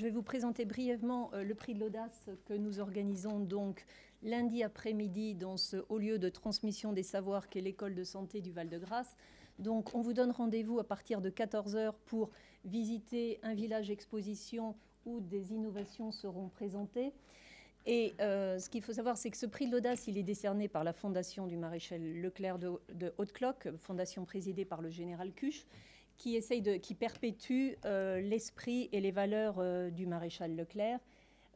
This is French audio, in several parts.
Je vais vous présenter brièvement le prix de l'audace que nous organisons donc lundi après-midi dans ce haut lieu de transmission des savoirs qu'est l'école de santé du Val-de-Grâce. Donc on vous donne rendez-vous à partir de 14 h pour visiter un village exposition où des innovations seront présentées. Et ce qu'il faut savoir, c'est que ce prix de l'audace, il est décerné par la Fondation du maréchal Leclerc de Haute-Cloque, fondation présidée par le général Cuche, qui perpétue l'esprit et les valeurs du maréchal Leclerc.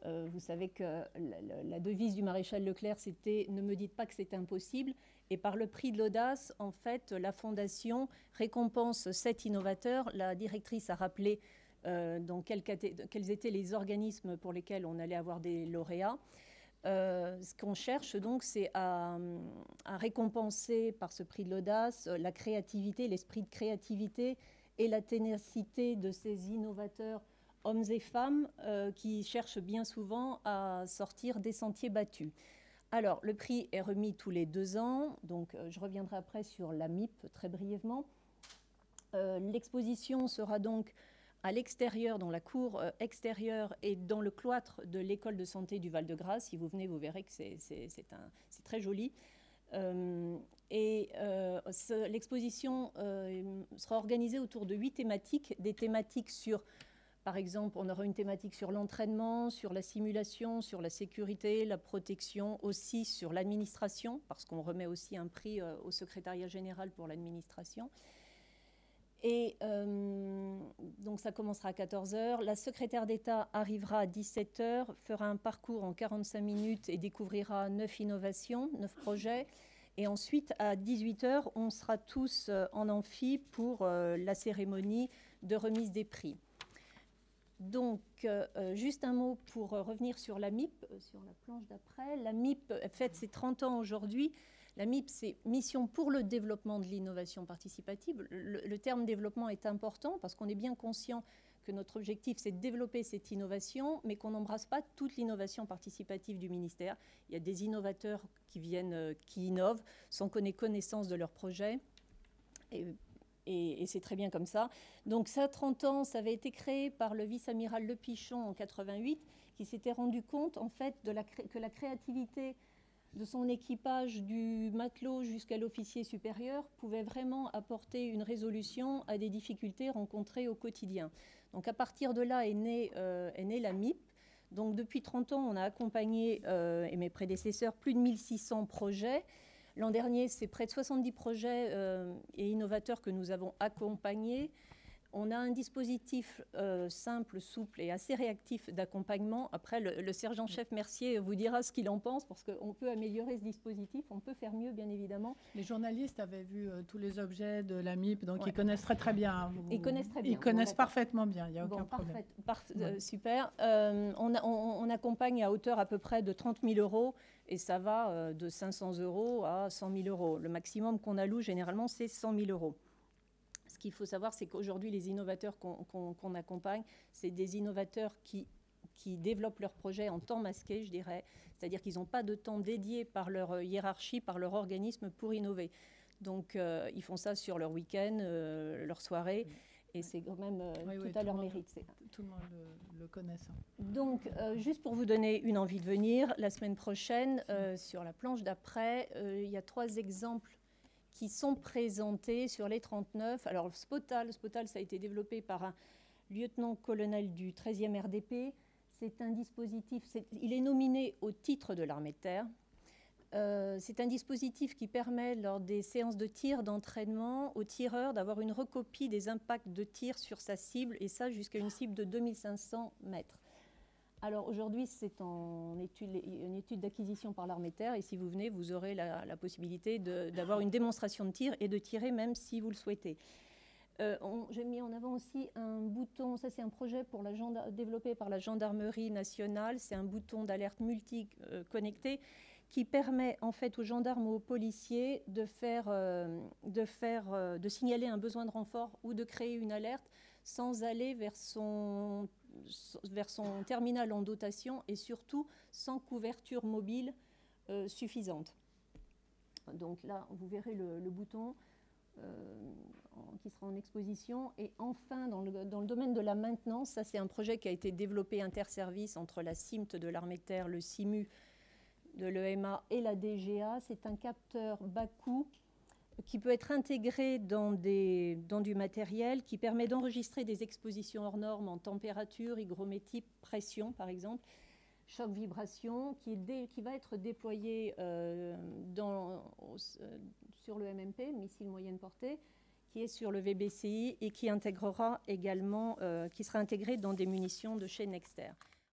Vous savez que la devise du maréchal Leclerc, c'était « Ne me dites pas que c'est impossible ». Et par le prix de l'audace, en fait, la Fondation récompense 7 innovateurs. La directrice a rappelé quels étaient les organismes pour lesquels on allait avoir des lauréats. Ce qu'on cherche donc, c'est à récompenser par ce prix de l'audace la créativité, l'esprit de créativité et la ténacité de ces innovateurs, hommes et femmes, qui cherchent bien souvent à sortir des sentiers battus. Alors, le prix est remis tous les 2 ans, donc je reviendrai après sur la MIP très brièvement. L'exposition sera donc à l'extérieur, dans la cour extérieure et dans le cloître de l'école de santé du Val-de-Grâce. Si vous venez, vous verrez que c'est très joli. L'exposition sera organisée autour de 8 thématiques, des thématiques sur, par exemple, on aura une thématique sur l'entraînement, sur la simulation, sur la sécurité, la protection, aussi sur l'administration, parce qu'on remet aussi un prix au secrétariat général pour l'administration. Et donc ça commencera à 14 h. La secrétaire d'État arrivera à 17 h, fera un parcours en 45 minutes et découvrira 9 innovations, 9 projets. Et ensuite, à 18 h, on sera tous en amphi pour la cérémonie de remise des prix. Donc, juste un mot pour revenir sur la MIP, sur la planche d'après. La MIP fête ses 30 ans aujourd'hui. La MIP, c'est Mission pour le développement de l'innovation participative. Le terme développement est important parce qu'on est bien conscient que notre objectif, c'est de développer cette innovation, mais qu'on n'embrasse pas toute l'innovation participative du ministère. Il y a des innovateurs qui innovent sans qu'on ait connaissance de leur projet. Et c'est très bien comme ça. Donc ça, 30 ans, ça avait été créé par le vice-amiral Le Pichon en 88, qui s'était rendu compte en fait que la créativité de son équipage, du matelot jusqu'à l'officier supérieur, pouvait vraiment apporter une résolution à des difficultés rencontrées au quotidien. Donc à partir de là est née la MIP. Donc depuis 30 ans, on a accompagné, et mes prédécesseurs, plus de 1600 projets. L'an dernier, c'est près de 70 projets et innovateurs que nous avons accompagnés. On a un dispositif simple, souple et assez réactif d'accompagnement. Après, le sergent-chef Mercier vous dira ce qu'il en pense, parce qu'on peut améliorer ce dispositif, on peut faire mieux, bien évidemment. Les journalistes avaient vu tous les objets de la MIP, donc ouais. Ils connaissent très bien. Ils connaissent très bien. Ils connaissent parfaitement bien, il n'y a aucun problème. Ouais. Super. On accompagne à hauteur à peu près de 30 000 € et ça va de 500 € à 100 000 €. Le maximum qu'on alloue, généralement, c'est 100 000 €. Ce qu'il faut savoir, c'est qu'aujourd'hui, les innovateurs qu'on accompagne, c'est des innovateurs qui développent leur projet en temps masqué, je dirais. C'est-à-dire qu'ils n'ont pas de temps dédié par leur hiérarchie, par leur organisme pour innover. Donc, ils font ça sur leur week-end, leur soirée. Et c'est quand même tout à leur mérite. Tout le monde le connaît, ça. Donc, juste pour vous donner une envie de venir, la semaine prochaine, sur la planche d'après, il y a 3 exemples qui sont présentés sur les 39. Alors, Spotal, ça a été développé par un lieutenant-colonel du 13e RDP. C'est un dispositif, il est nominé au titre de l'armée de terre. C'est un dispositif qui permet, lors des séances de tir d'entraînement, au tireur d'avoir une recopie des impacts de tir sur sa cible, et ça jusqu'à une cible de 2500 mètres. Alors aujourd'hui, c'est une étude d'acquisition par l'armée de terre, et si vous venez, vous aurez la possibilité d'avoir une démonstration de tir et de tirer même si vous le souhaitez. J'ai mis en avant aussi un bouton, ça c'est un projet développé par la gendarmerie nationale, c'est un bouton d'alerte multi-connecté qui permet en fait aux gendarmes ou aux policiers de signaler un besoin de renfort ou de créer une alerte sans aller vers son terminal en dotation et surtout sans couverture mobile suffisante. Donc là, vous verrez le bouton. qui sera en exposition. Et enfin, dans le domaine de la maintenance, ça c'est un projet qui a été développé interservice entre la CIMT de l'armée de terre, le CIMU de l'EMA et la DGA. C'est un capteur bas coût qui peut être intégré dans du matériel qui permet d'enregistrer des expositions hors normes en température, hygrométrie, pression par exemple, choc, vibration, qui va être déployé sur le MMP, missile moyenne portée, qui est sur le VBCI et qui intégrera également, qui sera intégré dans des munitions de chez Nexter.